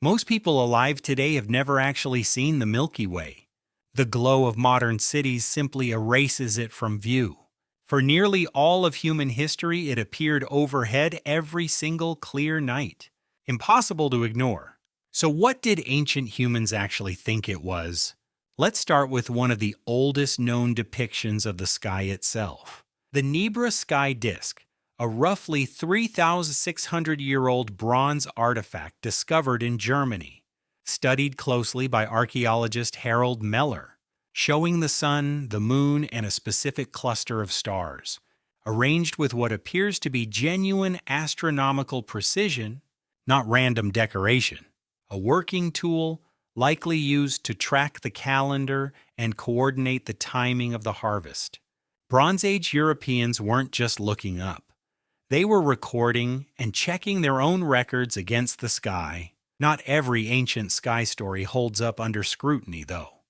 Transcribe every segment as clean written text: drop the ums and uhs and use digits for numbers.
Most people alive today have never actually seen the Milky Way. The glow of modern cities simply erases it from view. For nearly all of human history, it appeared overhead every single clear night. Impossible to ignore. So what did ancient humans actually think it was? Let's start with one of the oldest known depictions of the sky itself. The Nebra Sky Disc, a roughly 3,600-year-old bronze artifact discovered in Germany, studied closely by archaeologist Harald Meller, showing the sun, the moon, and a specific cluster of stars, arranged with what appears to be genuine astronomical precision, not random decoration, a working tool likely used to track the calendar and coordinate the timing of the harvest. Bronze Age Europeans weren't just looking up. They were recording and checking their own records against the sky. Not every ancient sky story holds up under scrutiny, though.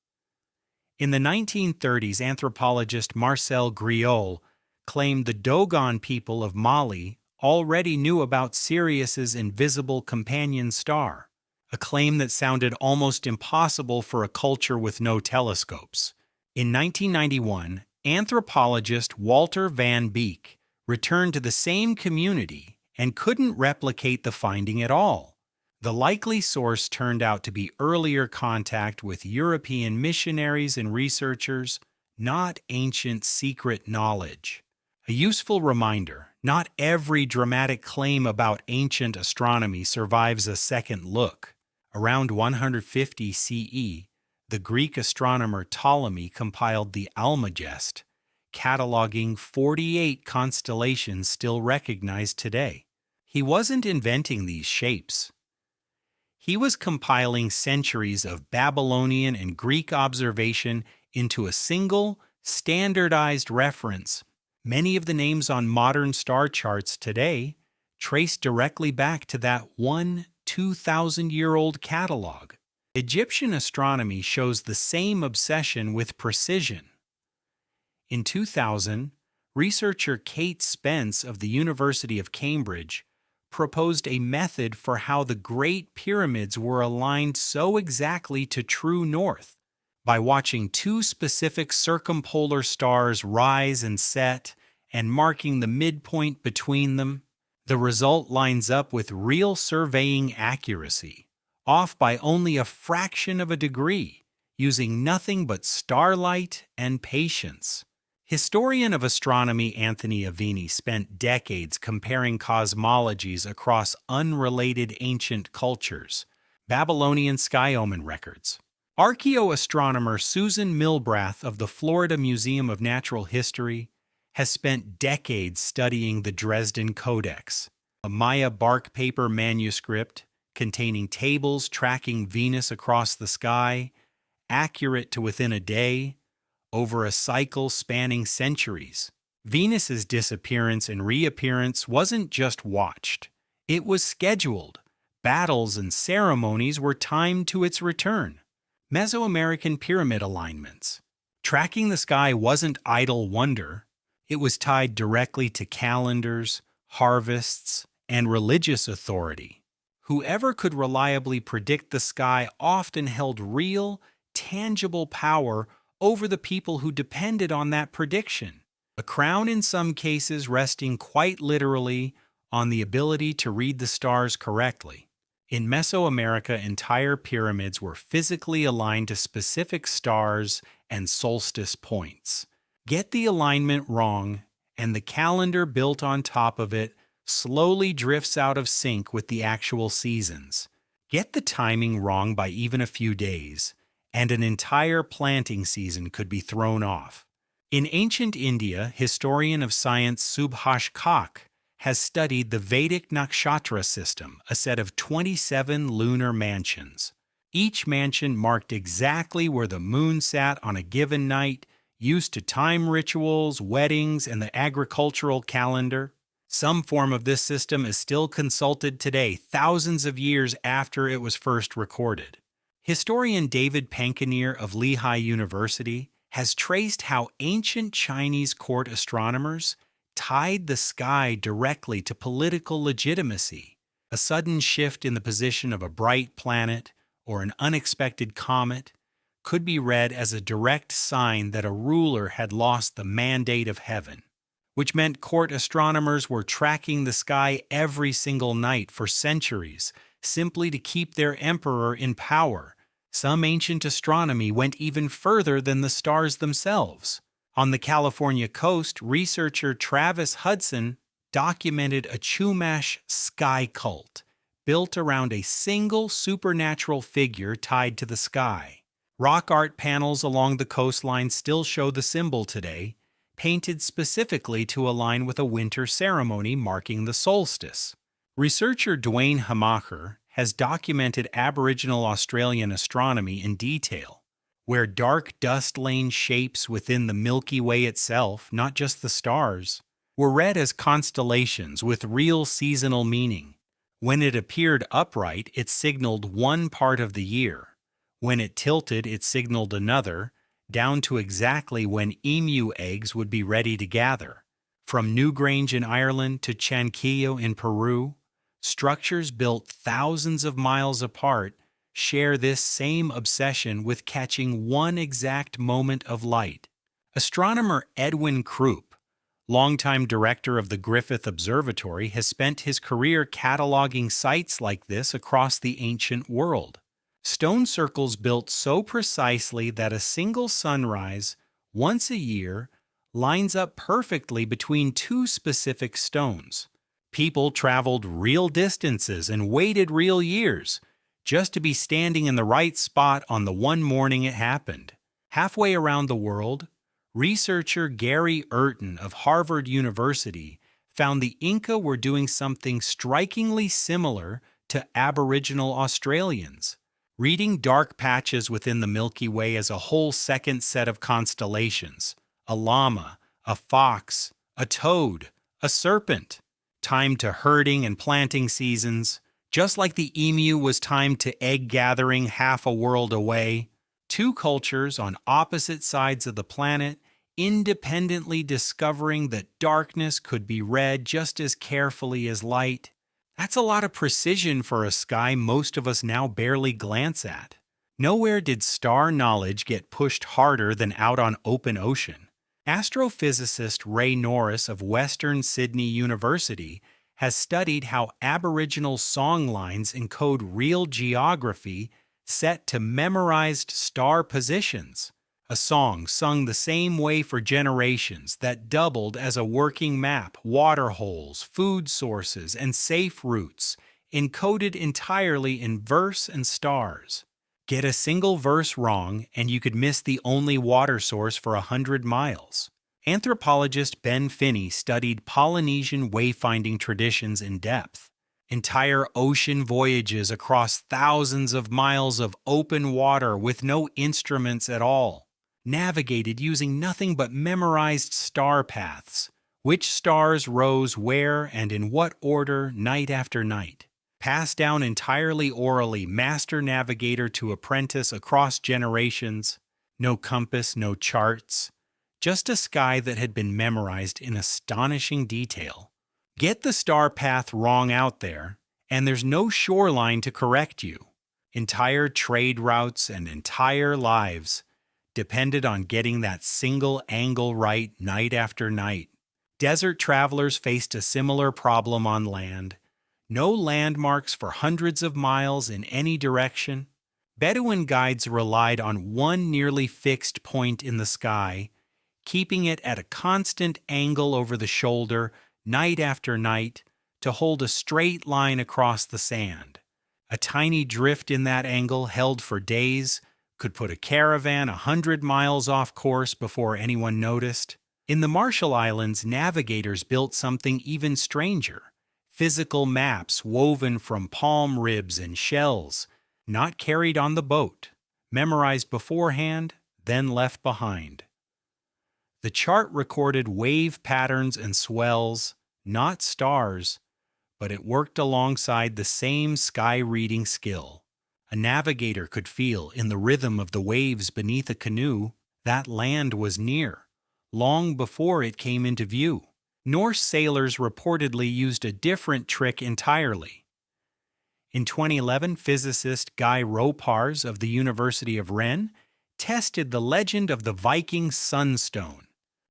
In the 1930s, anthropologist Marcel Griol claimed the Dogon people of Mali already knew about Sirius's invisible companion star, a claim that sounded almost impossible for a culture with no telescopes. In 1991, anthropologist Walter van Beek returned to the same community and couldn't replicate the finding at all. The likely source turned out to be earlier contact with European missionaries and researchers, not ancient secret knowledge. A useful reminder, not every dramatic claim about ancient astronomy survives a second look. Around 150 CE, the Greek astronomer Ptolemy compiled the Almagest, cataloging 48 constellations still recognized today. He wasn't inventing these shapes. He was compiling centuries of Babylonian and Greek observation into a single, standardized reference. Many of the names on modern star charts today trace directly back to that one 2,000-year-old catalog. Egyptian astronomy shows the same obsession with precision. In 2000, researcher Kate Spence of the University of Cambridge proposed a method for how the Great Pyramids were aligned so exactly to true north, by watching two specific circumpolar stars rise and set and marking the midpoint between them. The result lines up with real surveying accuracy, off by only a fraction of a degree, using nothing but starlight and patience. Historian of astronomy Anthony Aveni spent decades comparing cosmologies across unrelated ancient cultures, Babylonian sky-omen records. Archaeoastronomer Susan Milbrath of the Florida Museum of Natural History has spent decades studying the Dresden Codex, a Maya bark paper manuscript containing tables tracking Venus across the sky, accurate to within a day, over a cycle spanning centuries. Venus's disappearance and reappearance wasn't just watched, it was scheduled. Battles and ceremonies were timed to its return. Mesoamerican pyramid alignments. Tracking the sky wasn't idle wonder, it was tied directly to calendars, harvests, and religious authority. Whoever could reliably predict the sky often held real, tangible power over the people who depended on that prediction. A crown in some cases resting quite literally on the ability to read the stars correctly. In Mesoamerica, entire pyramids were physically aligned to specific stars and solstice points. Get the alignment wrong, and the calendar built on top of it slowly drifts out of sync with the actual seasons. Get the timing wrong by even a few days, and an entire planting season could be thrown off. In ancient India, historian of science Subhash Kak has studied the Vedic nakshatra system, a set of 27 lunar mansions. Each mansion marked exactly where the moon sat on a given night, used to time rituals, weddings, and the agricultural calendar. Some form of this system is still consulted today, thousands of years after it was first recorded. Historian David Pankanier of Lehigh University has traced how ancient Chinese court astronomers tied the sky directly to political legitimacy. A sudden shift in the position of a bright planet or an unexpected comet could be read as a direct sign that a ruler had lost the mandate of heaven, which meant court astronomers were tracking the sky every single night for centuries simply to keep their emperor in power. Some ancient astronomy went even further than the stars themselves. On the California coast, researcher Travis Hudson documented a Chumash sky cult built around a single supernatural figure tied to the sky. Rock art panels along the coastline still show the symbol today, painted specifically to align with a winter ceremony marking the solstice. Researcher Duane Hamacher has documented Aboriginal Australian astronomy in detail, where dark dust-lane shapes within the Milky Way itself, not just the stars, were read as constellations with real seasonal meaning. When it appeared upright, it signaled one part of the year. When it tilted, it signaled another, down to exactly when emu eggs would be ready to gather. From Newgrange in Ireland to Chanquillo in Peru, structures built thousands of miles apart share this same obsession with catching one exact moment of light. Astronomer Edwin Krupp, longtime director of the Griffith Observatory, has spent his career cataloging sites like this across the ancient world. Stone circles built so precisely that a single sunrise, once a year, lines up perfectly between two specific stones. People traveled real distances and waited real years just to be standing in the right spot on the one morning it happened. Halfway around the world, researcher Gary Urton of Harvard University found the Inca were doing something strikingly similar to Aboriginal Australians, reading dark patches within the Milky Way as a whole second set of constellations: a llama, a fox, a toad, a serpent, timed to herding and planting seasons. Just like the emu was timed to egg gathering half a world away, two cultures on opposite sides of the planet independently discovering that darkness could be read just as carefully as light. That's a lot of precision for a sky most of us now barely glance at. Nowhere did star knowledge get pushed harder than out on open ocean. Astrophysicist Ray Norris of Western Sydney University has studied how Aboriginal songlines encode real geography set to memorized star positions. A song sung the same way for generations that doubled as a working map, water holes, food sources, and safe routes, encoded entirely in verse and stars. Get a single verse wrong, and you could miss the only water source for 100 miles. Anthropologist Ben Finney studied Polynesian wayfinding traditions in depth. Entire ocean voyages across thousands of miles of open water with no instruments at all, navigated using nothing but memorized star paths, which stars rose where and in what order night after night. Passed down entirely orally, master navigator to apprentice across generations. No compass, no charts. Just a sky that had been memorized in astonishing detail. Get the star path wrong out there, and there's no shoreline to correct you. Entire trade routes and entire lives depended on getting that single angle right night after night. Desert travelers faced a similar problem on land. No landmarks for hundreds of miles in any direction. Bedouin guides relied on one nearly fixed point in the sky, keeping it at a constant angle over the shoulder night after night to hold a straight line across the sand. A tiny drift in that angle held for days could put a caravan 100 miles off course before anyone noticed. In the Marshall Islands, navigators built something even stranger. Physical maps woven from palm ribs and shells, not carried on the boat, memorized beforehand, then left behind. The chart recorded wave patterns and swells, not stars, but it worked alongside the same sky-reading skill. A navigator could feel in the rhythm of the waves beneath a canoe that land was near, long before it came into view. Norse sailors reportedly used a different trick entirely. In 2011, physicist Guy Ropars of the University of Rennes tested the legend of the Viking sunstone,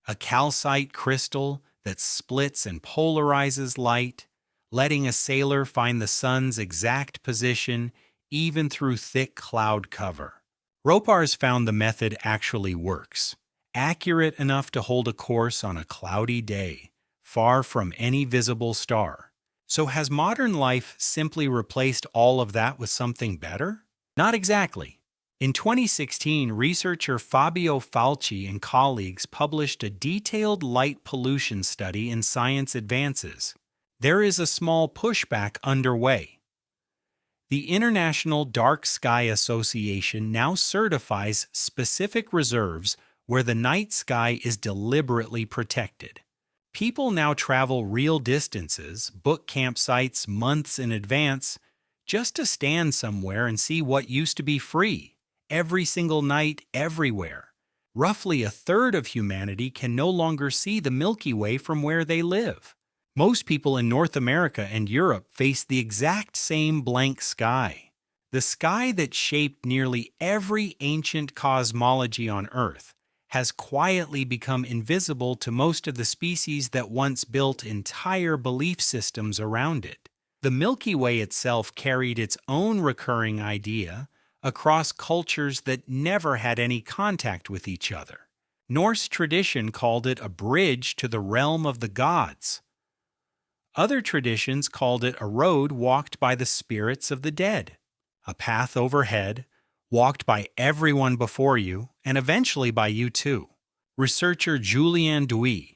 a calcite crystal that splits and polarizes light, letting a sailor find the sun's exact position even through thick cloud cover. Ropars found the method actually works, accurate enough to hold a course on a cloudy day, far from any visible star. So has modern life simply replaced all of that with something better? Not exactly. In 2016, researcher Fabio Falci and colleagues published a detailed light pollution study in Science Advances. There is a small pushback underway. The International Dark Sky Association now certifies specific reserves where the night sky is deliberately protected. People now travel real distances, book campsites months in advance, just to stand somewhere and see what used to be free, every single night, everywhere. Roughly a third of humanity can no longer see the Milky Way from where they live. Most people in North America and Europe face the exact same blank sky. The sky that shaped nearly every ancient cosmology on Earth has quietly become invisible to most of the species that once built entire belief systems around it. The Milky Way itself carried its own recurring idea across cultures that never had any contact with each other. Norse tradition called it a bridge to the realm of the gods. Other traditions called it a road walked by the spirits of the dead, a path overhead, walked by everyone before you, and eventually by you too. Researcher Julien Douy,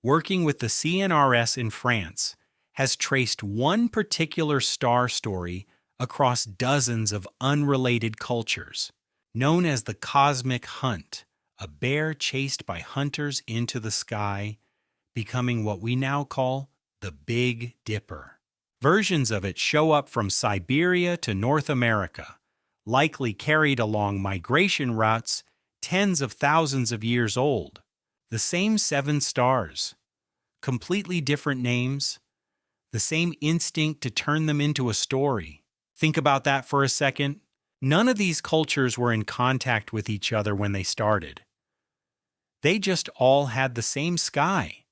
working with the CNRS in France, has traced one particular star story across dozens of unrelated cultures, known as the cosmic hunt, a bear chased by hunters into the sky, becoming what we now call the Big Dipper. Versions of it show up from Siberia to North America, likely carried along migration routes tens of thousands of years old. The same 7 stars, completely different names, the same instinct to turn them into a story. Think about that for a second. None of these cultures were in contact with each other when they started. They just all had the same sky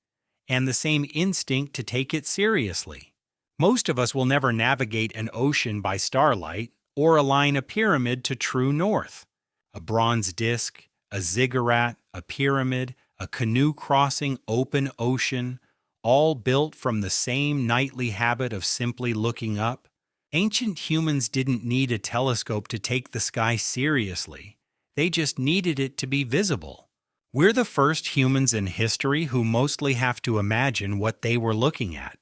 and the same instinct to take it seriously. Most of us will never navigate an ocean by starlight or align a pyramid to true north. A bronze disc, a ziggurat, a pyramid, a canoe crossing open ocean, all built from the same nightly habit of simply looking up. Ancient humans didn't need a telescope to take the sky seriously. They just needed it to be visible. We're the first humans in history who mostly have to imagine what they were looking at.